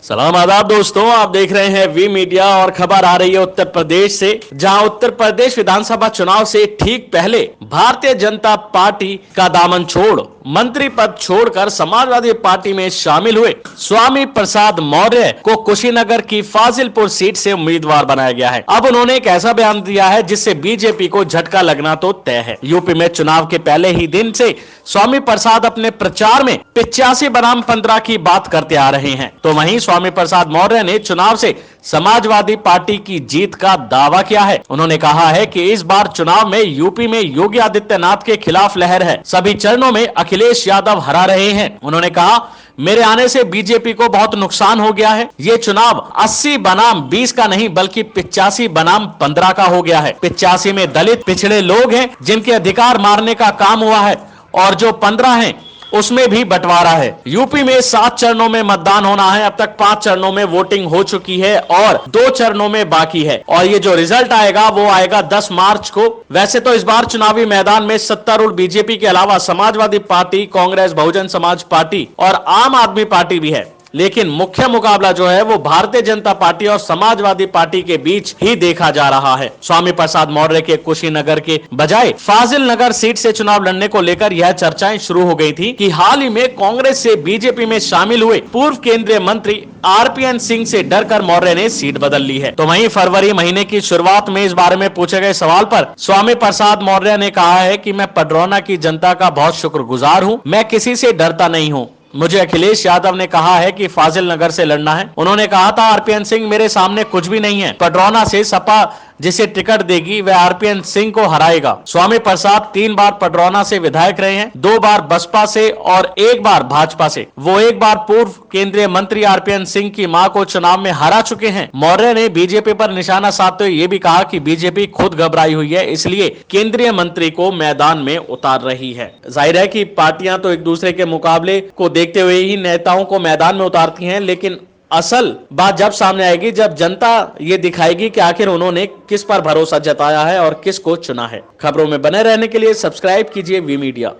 सलाम आदाब दोस्तों, आप देख रहे हैं वी मीडिया और खबर आ रही है उत्तर प्रदेश से, जहां उत्तर प्रदेश विधानसभा चुनाव से ठीक पहले भारतीय जनता पार्टी का दामन छोड़ मंत्री पद छोड़कर समाजवादी पार्टी में शामिल हुए स्वामी प्रसाद मौर्य को कुशीनगर की फाजिलपुर सीट से उम्मीदवार बनाया गया है। अब उन्होंने एक ऐसा बयान दिया है जिससे बीजेपी को झटका लगना तो तय है। यूपी में चुनाव के पहले ही दिन से स्वामी प्रसाद अपने प्रचार में 85 बनाम 15 की बात करते आ रहे हैं। तो वहीं स्वामी प्रसाद मौर्य ने चुनाव से समाजवादी पार्टी की जीत का दावा किया है। उन्होंने कहा है कि इस बार चुनाव में यूपी में योगी आदित्यनाथ के खिलाफ लहर है, सभी चरणों में अखिलेश यादव हरा रहे हैं। उन्होंने कहा, मेरे आने से बीजेपी को बहुत नुकसान हो गया है। ये चुनाव 80 बनाम 20 का नहीं बल्कि 85 बनाम 15 का हो गया है। 85 में दलित पिछड़े लोग हैं जिनके अधिकार मारने का काम हुआ है और जो 15 हैं उसमें भी बंटवारा है। यूपी में 7 चरणों में मतदान होना है। अब तक 5 चरणों में वोटिंग हो चुकी है और 2 चरणों में बाकी है और ये जो रिजल्ट आएगा वो आएगा 10 मार्च को। वैसे तो इस बार चुनावी मैदान में सत्तारूढ़ बीजेपी के अलावा समाजवादी पार्टी, कांग्रेस, बहुजन समाज पार्टी और आम आदमी पार्टी भी है, लेकिन मुख्य मुकाबला जो है वो भारतीय जनता पार्टी और समाजवादी पार्टी के बीच ही देखा जा रहा है। स्वामी प्रसाद मौर्य के कुशीनगर के बजाय फाजिल नगर सीट से चुनाव लड़ने को लेकर यह चर्चाएं शुरू हो गई थी कि हाल ही में कांग्रेस से बीजेपी में शामिल हुए पूर्व केंद्रीय मंत्री आरपीएन सिंह से डरकर मौर्य ने सीट बदल ली है। तो वहीं फरवरी महीने की शुरुआत में इस बारे में पूछे गए सवाल पर स्वामी प्रसाद मौर्य ने कहा है कि मैं पडरौना की जनता का बहुत शुक्रगुजार हूँ, मैं किसी से डरता नहीं हूँ। मुझे अखिलेश यादव ने कहा है कि फाजिल नगर से लड़ना है। उन्होंने कहा था, आरपीएन सिंह मेरे सामने कुछ भी नहीं है। पडरौना से सपा जिसे टिकट देगी वह आरपीएन सिंह को हराएगा। स्वामी प्रसाद 3 बार पडरौना से विधायक रहे हैं, 2 बार बसपा से और 1 बार भाजपा से। वो 1 बार पूर्व केंद्रीय मंत्री आरपीएन सिंह की मां को चुनाव में हरा चुके हैं। मौर्य ने बीजेपी पर निशाना साधते हुए ये भी कहा कि बीजेपी खुद घबराई हुई है, इसलिए केंद्रीय मंत्री को मैदान में उतार रही है। जाहिर है कि पार्टियां तो एक दूसरे के मुकाबले को देखते हुए ही नेताओं को मैदान में उतारती हैं, लेकिन असल बात जब सामने आएगी, जब जनता ये दिखाएगी कि आखिर उन्होंने किस पर भरोसा जताया है और किस को चुना है। खबरों में बने रहने के लिए सब्सक्राइब कीजिए वी मीडिया।